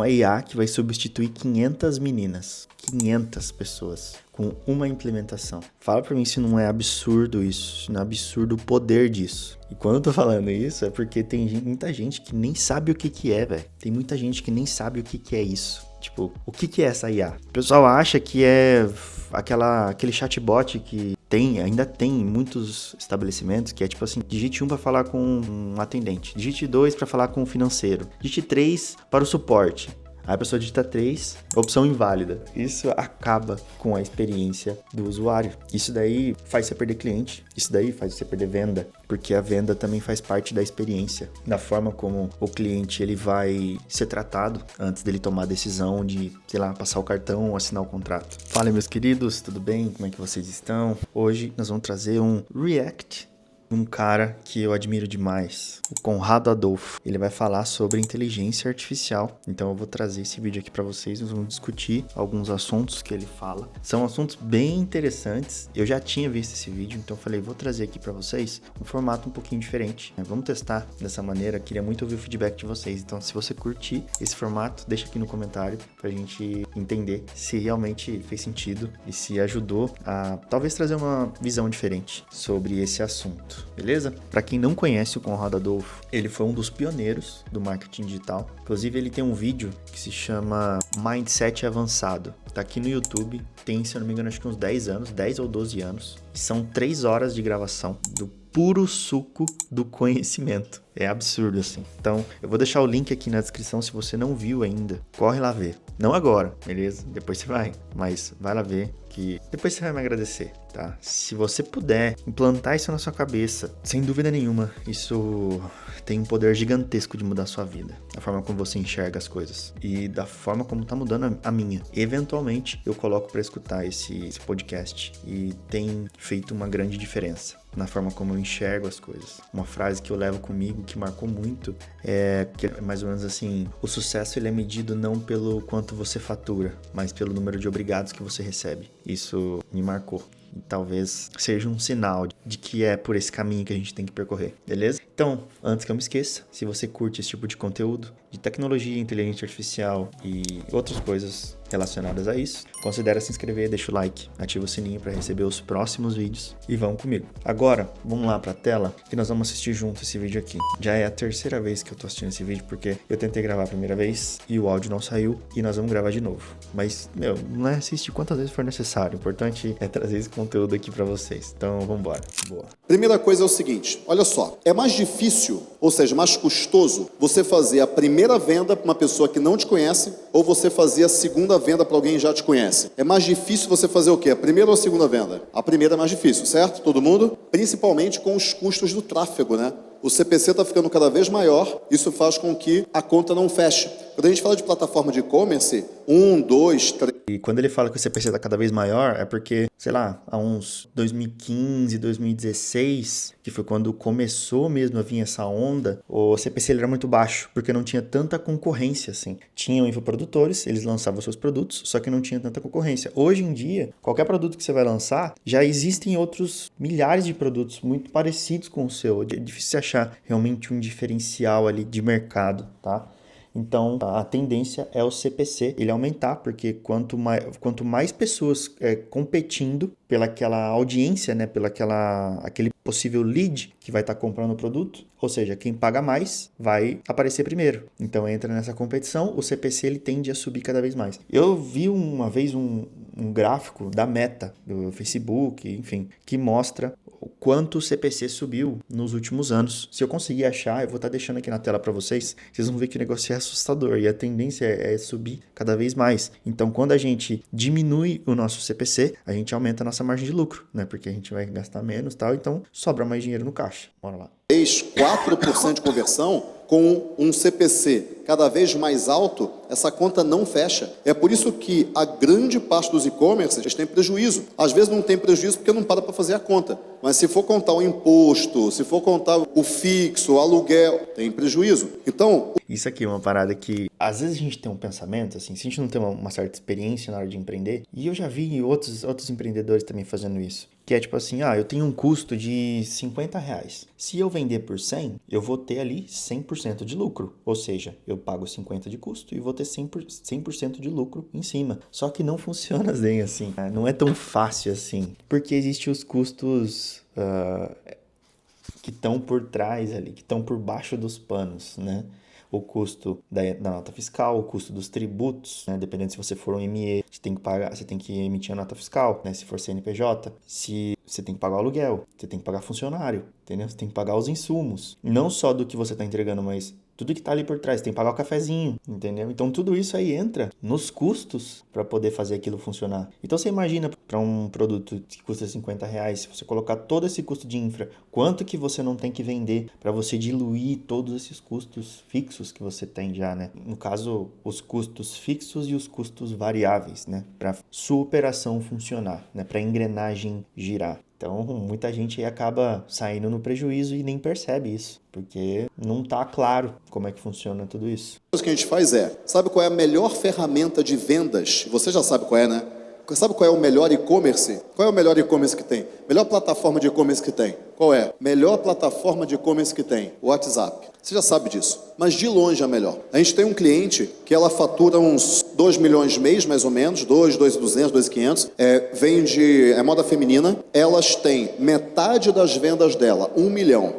uma IA que vai substituir 500 meninas, 500 pessoas, com uma implementação. Fala pra mim se não é absurdo isso, se não é absurdo o poder disso. E quando eu tô falando isso, é porque tem muita gente que nem sabe o que é, velho. Tem muita gente que nem sabe o que é isso. Tipo, o que é essa IA? O pessoal acha que é aquele chatbot que ainda tem em muitos estabelecimentos, que é tipo assim, digite 1 para falar com um atendente, digite 2 para falar com um financeiro, digite 3 para o suporte. Aí a pessoa digita 3, opção inválida. Isso acaba com a experiência do usuário. Isso daí faz você perder cliente, isso daí faz você perder venda, porque a venda também faz parte da experiência, da forma como o cliente ele vai ser tratado antes dele tomar a decisão de, sei lá, passar o cartão ou assinar o contrato. Fala, meus queridos, tudo bem? Como é que vocês estão? Hoje nós vamos trazer um react, um cara que eu admiro demais, o Conrado Adolfo. Ele vai falar sobre inteligência artificial. Então eu vou trazer esse vídeo aqui para vocês, nós vamos discutir alguns assuntos que ele fala. São assuntos bem interessantes. Eu já tinha visto esse vídeo, então eu falei, vou trazer aqui para vocês um formato um pouquinho diferente. Vamos testar dessa maneira, queria muito ouvir o feedback de vocês. Então se você curtir esse formato, deixa aqui no comentário pra gente entender se realmente fez sentido e se ajudou a talvez trazer uma visão diferente sobre esse assunto. Beleza? Para quem não conhece o Conrado Adolfo, ele foi um dos pioneiros do marketing digital. Inclusive, ele tem um vídeo que se chama Mindset Avançado. Tá aqui no YouTube, tem, se eu não me engano, acho que uns 10 anos, 10 ou 12 anos. São 3 horas de gravação do puro suco do conhecimento. É absurdo, assim. Então, eu vou deixar o link aqui na descrição se você não viu ainda. Corre lá ver. Não agora, beleza? Depois você vai. Mas vai lá ver que depois você vai me agradecer, tá? Se você puder implantar isso na sua cabeça, sem dúvida nenhuma, isso tem um poder gigantesco de mudar a sua vida. Da forma como você enxerga as coisas. E da forma como tá mudando a minha. Eventualmente, eu coloco para escutar esse podcast. E tem feito uma grande diferença na forma como eu enxergo as coisas. Uma frase que eu levo comigo, que marcou muito, que é mais ou menos assim: o sucesso ele é medido não pelo quanto você fatura, mas pelo número de obrigados que você recebe. Isso me marcou. E talvez seja um sinal de que é por esse caminho que a gente tem que percorrer, beleza? Então, antes que eu me esqueça, se você curte esse tipo de conteúdo, de tecnologia, inteligência artificial e outras coisas relacionadas a isso, considere se inscrever, deixa o like, ativa o sininho para receber os próximos vídeos e vamos comigo. Agora, vamos lá para a tela que nós vamos assistir junto esse vídeo aqui. Já é a terceira vez que eu tô assistindo esse vídeo porque eu tentei gravar a primeira vez e o áudio não saiu e nós vamos gravar de novo. Mas, não é assistir quantas vezes for necessário, o importante é trazer esse conteúdo aqui para vocês. Então, vamos embora. Boa. Primeira coisa é o seguinte, olha só, é mais difícil, ou seja, mais custoso, você fazer a primeira venda para uma pessoa que não te conhece ou você fazer a segunda venda para alguém que já te conhece. É mais difícil você fazer o quê? A primeira ou a segunda venda? A primeira é mais difícil, certo? Todo mundo? Principalmente com os custos do tráfego, né? O CPC está ficando cada vez maior, isso faz com que a conta não feche. Quando a gente fala de plataforma de e-commerce, 1, 2, 3... E quando ele fala que o CPC está cada vez maior, é porque, sei lá, há uns 2015, 2016, que foi quando começou mesmo a vir essa onda, o CPC ele era muito baixo, porque não tinha tanta concorrência, assim. Tinham infoprodutores, eles lançavam seus produtos, só que não tinha tanta concorrência. Hoje em dia, qualquer produto que você vai lançar, já existem outros milhares de produtos muito parecidos com o seu. É difícil achar realmente um diferencial ali de mercado, tá? Então, a tendência é o CPC ele aumentar, porque quanto mais pessoas competindo pelaquela audiência, né, aquele possível lead que vai estar comprando o produto, ou seja, quem paga mais vai aparecer primeiro. Então, entra nessa competição, o CPC ele tende a subir cada vez mais. Eu vi uma vez um gráfico da Meta, do Facebook, enfim, que mostra o quanto o CPC subiu nos últimos anos. Se eu conseguir achar, eu vou estar deixando aqui na tela para vocês. Vocês vão ver que o negócio é assustador e a tendência é subir cada vez mais. Então, quando a gente diminui o nosso CPC, a gente aumenta a nossa margem de lucro, né? Porque a gente vai gastar menos e tal, então sobra mais dinheiro no caixa. Bora lá. 4% de conversão com um CPC cada vez mais alto, essa conta não fecha. É por isso que a grande parte dos e-commerces tem prejuízo. Às vezes não tem prejuízo porque não para fazer a conta. Mas se for contar o imposto, se for contar o fixo, o aluguel, tem prejuízo. Então... Isso aqui é uma parada que, às vezes a gente tem um pensamento, assim, se a gente não tem uma certa experiência na hora de empreender, e eu já vi outros empreendedores também fazendo isso, que é tipo assim, eu tenho um custo de R$ 50. Se eu vender por 100, eu vou ter ali 100% de lucro. Ou seja, eu pago 50 de custo e vou ter 100% de lucro em cima. Só que não funciona bem assim. Não é tão fácil assim. Porque existem os custos que estão por trás ali, que estão por baixo dos panos, né? O custo da nota fiscal, o custo dos tributos, né? Dependendo se você for um ME, você tem que emitir a nota fiscal, né? Se for CNPJ, se você tem que pagar o aluguel, você tem que pagar funcionário, entendeu? Você tem que pagar os insumos, não só do que você está entregando, mas tudo que está ali por trás, tem que pagar o cafezinho, entendeu? Então tudo isso aí entra nos custos para poder fazer aquilo funcionar. Então você imagina para um produto que custa R$ 50, se você colocar todo esse custo de infra, quanto que você não tem que vender para você diluir todos esses custos fixos que você tem já, né? No caso, os custos fixos e os custos variáveis, né? Para sua operação funcionar, né? Para a engrenagem girar. Então, muita gente aí acaba saindo no prejuízo e nem percebe isso, porque não está claro como é que funciona tudo isso. A coisa que a gente faz sabe qual é a melhor ferramenta de vendas? Você já sabe qual é, né? Sabe qual é o melhor e-commerce? Qual é o melhor e-commerce que tem? Melhor plataforma de e-commerce que tem? Qual é? Melhor plataforma de e-commerce que tem? O WhatsApp. Você já sabe disso. Mas de longe é melhor. A gente tem um cliente que ela fatura uns 2 milhões mês, mais ou menos. 2.200, 2.500. Vende, moda feminina. Elas têm metade das vendas dela, 1 milhão.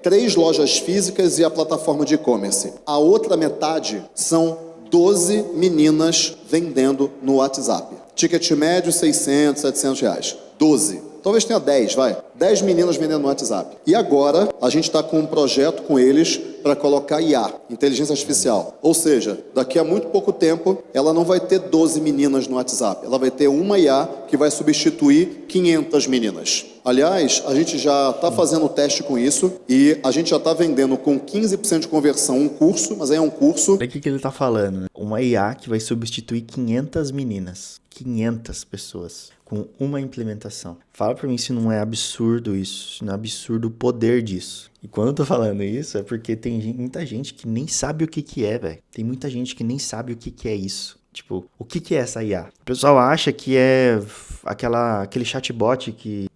3 lojas físicas e a plataforma de e-commerce. A outra metade são 12 meninas vendendo no WhatsApp. Ticket médio, 600, 700 reais. 12. Talvez tenha 10, 10 meninas vendendo no WhatsApp. E agora, a gente está com um projeto com eles para colocar IA, inteligência artificial. Ou seja, daqui a muito pouco tempo, ela não vai ter 12 meninas no WhatsApp. Ela vai ter uma IA que vai substituir 500 meninas. Aliás, a gente já está fazendo o teste com isso e a gente já está vendendo com 15% de conversão um curso, mas aí é um curso... Olha o que ele está falando, né? Uma IA que vai substituir 500 meninas. 500 pessoas com uma implementação. Fala pra mim se não é absurdo isso, se não é absurdo o poder disso. E quando eu tô falando isso é porque tem muita gente que nem sabe o que é, velho. Tem muita gente que nem sabe o que é isso. Tipo, o que é essa IA? O pessoal acha que é aquele chatbot que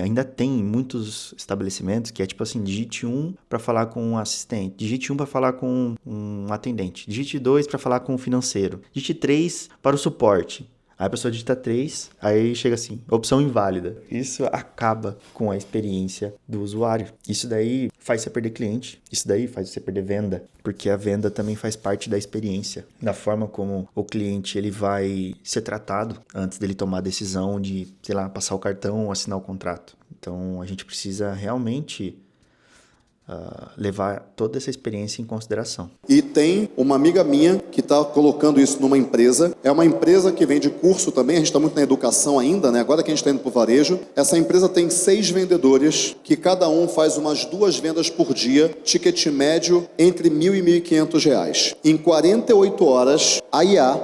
ainda tem em muitos estabelecimentos, que é tipo assim, digite 1 para falar com um assistente, digite 1 para falar com um atendente, digite 2 para falar com um financeiro, digite 3 para o suporte. Aí a pessoa digita 3, aí chega assim, opção inválida. Isso acaba com a experiência do usuário. Isso daí faz você perder cliente, isso daí faz você perder venda, porque a venda também faz parte da experiência, da forma como o cliente ele vai ser tratado antes dele tomar a decisão de, sei lá, passar o cartão ou assinar o contrato. Então a gente precisa realmente levar toda essa experiência em consideração. E tem uma amiga minha que está colocando isso numa empresa. É uma empresa que vende curso também. A gente está muito na educação ainda, né? Agora que a gente está indo para o varejo. Essa empresa tem 6 vendedores, que cada um faz umas 2 vendas por dia, ticket médio entre R$ 1.000 e R$ 1.500. Em 48 horas, a IA,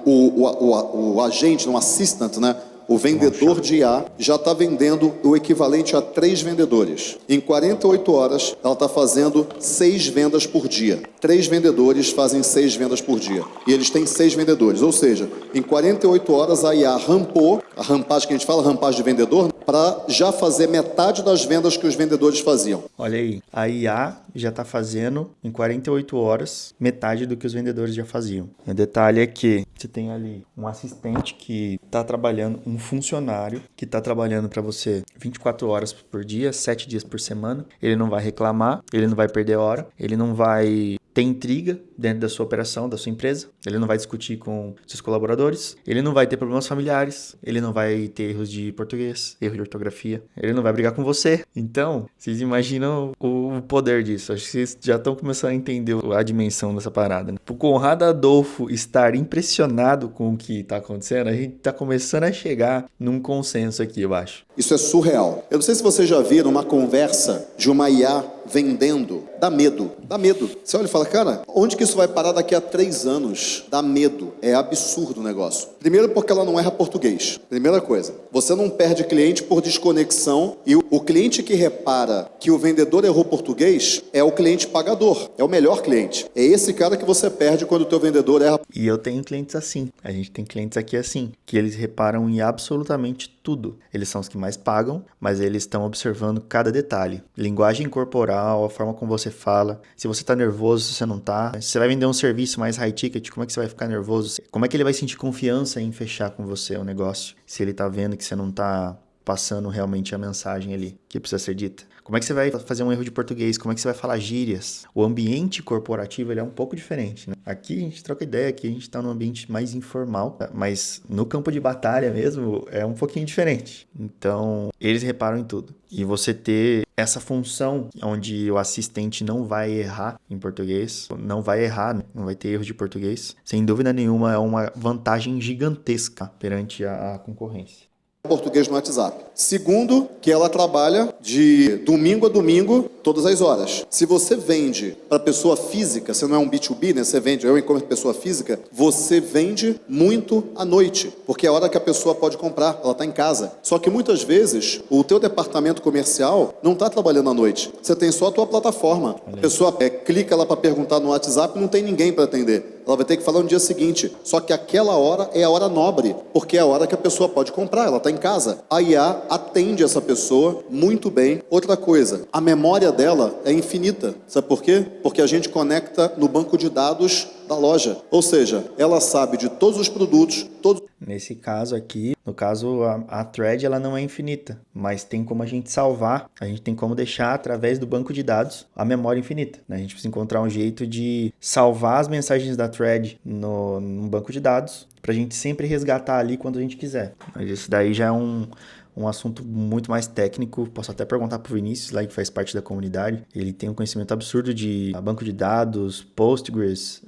o agente, um assistant, né? O vendedor de IA já está vendendo o equivalente a 3 vendedores. Em 48 horas, ela está fazendo 6 vendas por dia. 3 vendedores fazem 6 vendas por dia. E eles têm 6 vendedores. Ou seja, em 48 horas, a IA rampou, a rampagem que a gente fala, rampagem de vendedor, para já fazer metade das vendas que os vendedores faziam. Olha aí, a IA já está fazendo, em 48 horas, metade do que os vendedores já faziam. O detalhe é que você tem ali um assistente que está trabalhando, um funcionário que está trabalhando para você 24 horas por dia, 7 dias por semana. Ele não vai reclamar, ele não vai perder hora, ele não vai ter intriga dentro da sua operação, da sua empresa. Ele não vai discutir com seus colaboradores. Ele não vai ter problemas familiares. Ele não vai ter erros de português, erro de ortografia. Ele não vai brigar com você. Então, vocês imaginam o poder disso. Acho que vocês já estão começando a entender a dimensão dessa parada, né? O Conrado Adolfo estar impressionado com o que está acontecendo, a gente está começando a chegar num consenso aqui, eu acho. Isso é surreal. Eu não sei se vocês já viram uma conversa de uma IA vendendo. Dá medo. Dá medo. Você olha e fala, cara, onde que isso vai parar daqui a 3 anos? Dá medo. É absurdo o negócio. Primeiro porque ela não erra português. Primeira coisa. Você não perde cliente por desconexão e o cliente que repara que o vendedor errou português é o cliente pagador. É o melhor cliente. É esse cara que você perde quando o teu vendedor erra. E eu tenho clientes assim. A gente tem clientes aqui assim, que eles reparam em absolutamente tudo. Eles são os que mais pagam, mas eles estão observando cada detalhe. Linguagem corporal, a forma como você fala, se você tá nervoso, se você não tá. Se você vai vender um serviço mais high ticket, como é que você vai ficar nervoso? Como é que ele vai sentir confiança em fechar com você o negócio? Se ele tá vendo que você não tá passando realmente a mensagem ali que precisa ser dita. Como é que você vai fazer um erro de português? Como é que você vai falar gírias? O ambiente corporativo ele é um pouco diferente, né? Aqui a gente troca ideia, aqui a gente está num ambiente mais informal, mas no campo de batalha mesmo é um pouquinho diferente. Então, eles reparam em tudo. E você ter essa função onde o assistente não vai errar em português, não vai errar, né? Não vai ter erro de português, sem dúvida nenhuma é uma vantagem gigantesca perante a concorrência. Português no WhatsApp. Segundo, que ela trabalha de domingo a domingo, todas as horas. Se você vende para pessoa física, você não é um B2B, né? Você vende, eu enquanto pessoa física, você vende muito à noite, porque é a hora que a pessoa pode comprar, ela está em casa. Só que muitas vezes, o teu departamento comercial não está trabalhando à noite. Você tem só a tua plataforma. A pessoa clica lá para perguntar no WhatsApp, não tem ninguém para atender. Ela vai ter que falar no dia seguinte. Só que aquela hora é a hora nobre, porque é a hora que a pessoa pode comprar, ela está em casa. A IA atende essa pessoa muito bem. Outra coisa, a memória dela é infinita. Sabe por quê? Porque a gente conecta no banco de dados da loja. Ou seja, ela sabe de todos os produtos, todos... Nesse caso aqui, no caso a thread ela não é infinita, mas tem como a gente salvar, a gente tem como deixar através do banco de dados a memória infinita, né? A gente precisa encontrar um jeito de salvar as mensagens da thread no banco de dados para a gente sempre resgatar ali quando a gente quiser. Mas isso daí já é um assunto muito mais técnico. Posso até perguntar para o Vinícius, lá que faz parte da comunidade. Ele tem um conhecimento absurdo de banco de dados, Postgres,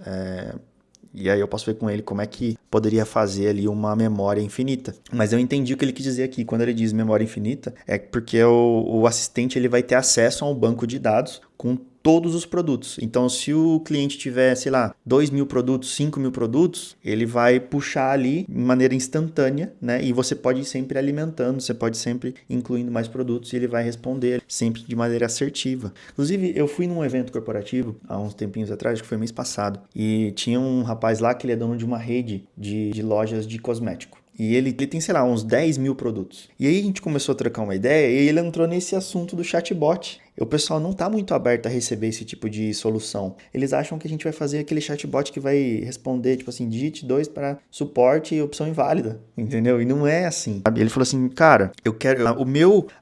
e aí eu posso ver com ele como é que poderia fazer ali uma memória infinita. Mas eu entendi o que ele quis dizer aqui. Quando ele diz memória infinita, é porque o assistente ele vai ter acesso a um banco de dados com todos os produtos. Então, se o cliente tiver, sei lá, 2.000 produtos, 5.000 produtos, ele vai puxar ali de maneira instantânea, né? E você pode ir sempre alimentando, você pode sempre incluindo mais produtos e ele vai responder sempre de maneira assertiva. Inclusive, eu fui num evento corporativo há uns tempinhos atrás, acho que foi mês passado, e tinha um rapaz lá que ele é dono de uma rede de lojas de cosmético. E ele tem, sei lá, uns 10.000 produtos. E aí a gente começou a trocar uma ideia e ele entrou nesse assunto do chatbot. O pessoal não está muito aberto a receber esse tipo de solução. Eles acham que a gente vai fazer aquele chatbot que vai responder, tipo assim, digite 2 para suporte e opção inválida, entendeu? E não é assim. Ele falou assim, cara, eu quero...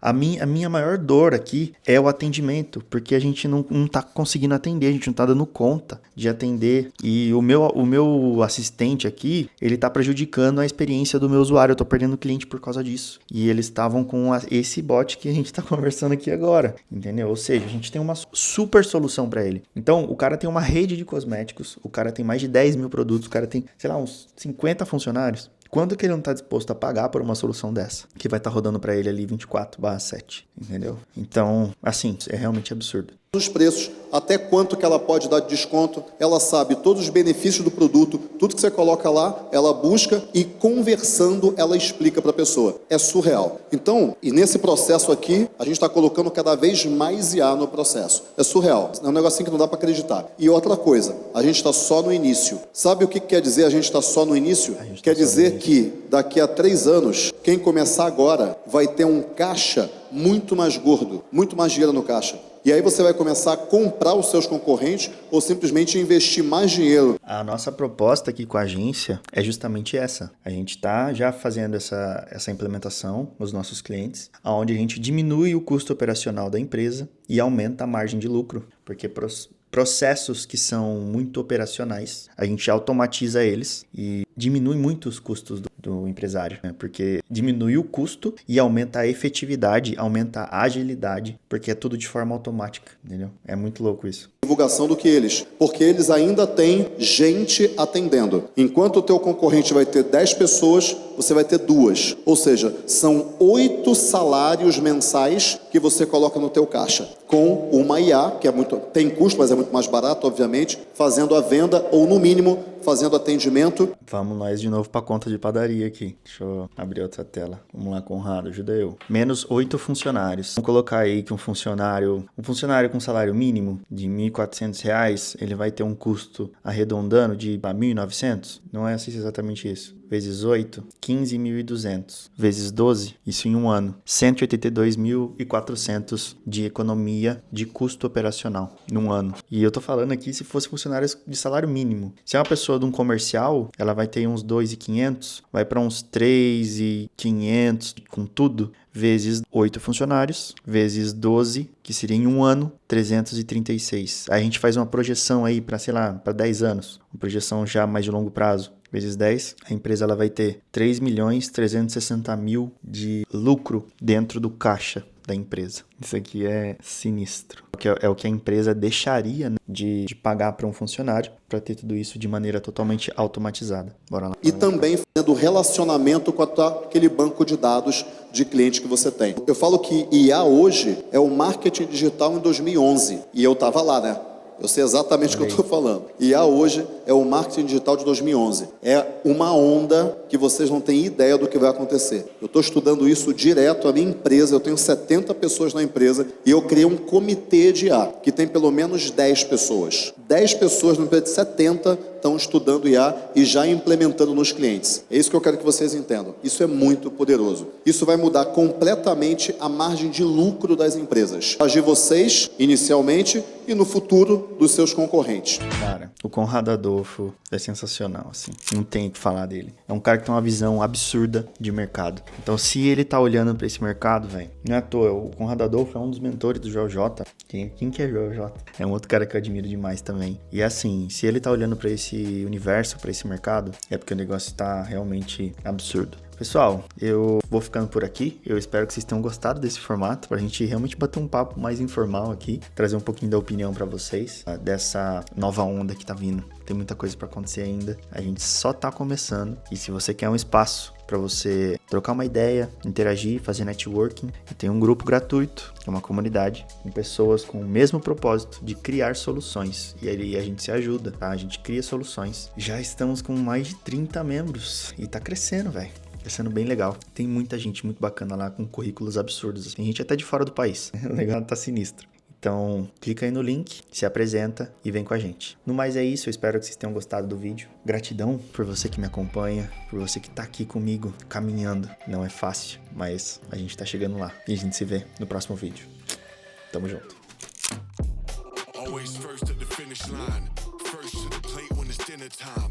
A minha maior dor aqui é o atendimento, porque a gente não tá conseguindo atender, a gente não tá dando conta de atender. E o meu assistente aqui, ele tá prejudicando a experiência do meu usuário, eu tô perdendo cliente por causa disso. E eles estavam com esse bot que a gente tá conversando aqui agora, entendeu? Ou seja, a gente tem uma super solução para ele. Então, o cara tem uma rede de cosméticos, o cara tem mais de 10.000 produtos, o cara tem, sei lá, uns 50 funcionários. Quanto que ele não está disposto a pagar por uma solução dessa? Que vai estar rodando para ele ali 24/7, entendeu? Então, assim, é realmente absurdo. Os preços, até quanto que ela pode dar de desconto, ela sabe todos os benefícios do produto, tudo que você coloca lá, ela busca e conversando ela explica para a pessoa. É surreal. Então, e nesse processo aqui, a gente está colocando cada vez mais IA no processo. É surreal. É um negocinho que não dá para acreditar. E outra coisa, a gente está só no início. Sabe o que quer dizer a gente está só no início? Quer dizer que daqui a 3 anos, quem começar agora vai ter um caixa muito mais gordo, muito mais dinheiro no caixa. E aí você vai começar a comprar os seus concorrentes ou simplesmente investir mais dinheiro. A nossa proposta aqui com a agência é justamente essa. A gente está já fazendo essa implementação nos nossos clientes, onde a gente diminui o custo operacional da empresa e aumenta a margem de lucro, porque processos que são muito operacionais, a gente automatiza eles e diminui muito os custos do empresário, né? Porque diminui o custo e aumenta a efetividade, aumenta a agilidade, porque é tudo de forma automática, entendeu? É muito louco isso. Divulgação do que eles, porque eles ainda têm gente atendendo. Enquanto o teu concorrente vai ter 10 pessoas, você vai ter 2. Ou seja, são 8 salários mensais que você coloca no teu caixa. Com uma IA, que tem custo, mas é muito mais barato, obviamente, fazendo a venda ou, no mínimo, fazendo atendimento. Vamos nós de novo para a conta de padaria aqui. Deixa eu abrir outra tela. Vamos lá, Conrado, ajuda eu. Menos 8 funcionários. Vamos colocar aí que um funcionário com salário mínimo de R$ 1.400, ele vai ter um custo arredondando de R$ 1.900. Não é assim exatamente isso. Vezes 8, 15.200. Vezes 12, isso em um ano. 182.400 de economia de custo operacional num ano. E eu tô falando aqui se fosse funcionários de salário mínimo. Se é uma pessoa de um comercial, ela vai ter uns 2.500, vai para uns 3.500 com tudo, vezes 8 funcionários, vezes 12, que seria em um ano, 336. Aí a gente faz uma projeção aí para, sei lá, para 10 anos. Uma projeção já mais de longo prazo. Vezes 10, a empresa ela vai ter 3.360.000 de lucro dentro do caixa da empresa. Isso aqui é sinistro. É o que a empresa deixaria, né, de pagar para um funcionário para ter tudo isso de maneira totalmente automatizada. Bora lá. E também fazendo relacionamento com aquele banco de dados de cliente que você tem. Eu falo que IA hoje é o marketing digital em 2011. E eu estava lá, né? Eu sei exatamente o que eu estou falando. IA hoje é o marketing digital de 2011. É uma onda que vocês não têm ideia do que vai acontecer. Eu estou estudando isso direto. A minha empresa, eu tenho 70 pessoas na empresa e eu criei um comitê de IA, que tem pelo menos 10 pessoas. 10 pessoas na empresa de 70 estão estudando IA e já implementando nos clientes. É isso que eu quero que vocês entendam. Isso é muito poderoso. Isso vai mudar completamente a margem de lucro das empresas. Agir vocês, inicialmente, e no futuro, dos seus concorrentes. Cara, o Conrado Adolfo é sensacional, assim. Não tem o que falar dele. É um cara que tem uma visão absurda de mercado. Então, se ele tá olhando pra esse mercado, velho, não é à toa. O Conrado Adolfo é um dos mentores do Joel J. Quem que é Joel J? É um outro cara que eu admiro demais também. E assim, se ele tá olhando pra esse universo, pra esse mercado, é porque o negócio tá realmente absurdo. Pessoal, eu vou ficando por aqui. Eu espero que vocês tenham gostado desse formato, pra gente realmente bater um papo mais informal aqui, trazer um pouquinho da opinião pra vocês, dessa nova onda que tá vindo. Tem muita coisa pra acontecer ainda. A gente só tá começando. E se você quer um espaço para você trocar uma ideia, interagir, fazer networking, tem um grupo gratuito, que é uma comunidade com pessoas com o mesmo propósito de criar soluções. E aí a gente se ajuda, tá? A gente cria soluções. Já estamos com mais de 30 membros e tá crescendo, velho. Tá sendo bem legal. Tem muita gente muito bacana lá com currículos absurdos. Tem gente até de fora do país. O legal tá sinistro. Então, clica aí no link, se apresenta e vem com a gente. No mais é isso, eu espero que vocês tenham gostado do vídeo. Gratidão por você que me acompanha, por você que tá aqui comigo, caminhando. Não é fácil, mas a gente tá chegando lá. E a gente se vê no próximo vídeo. Tamo junto. Always first at the finish line, first to the plate when it's dinner time.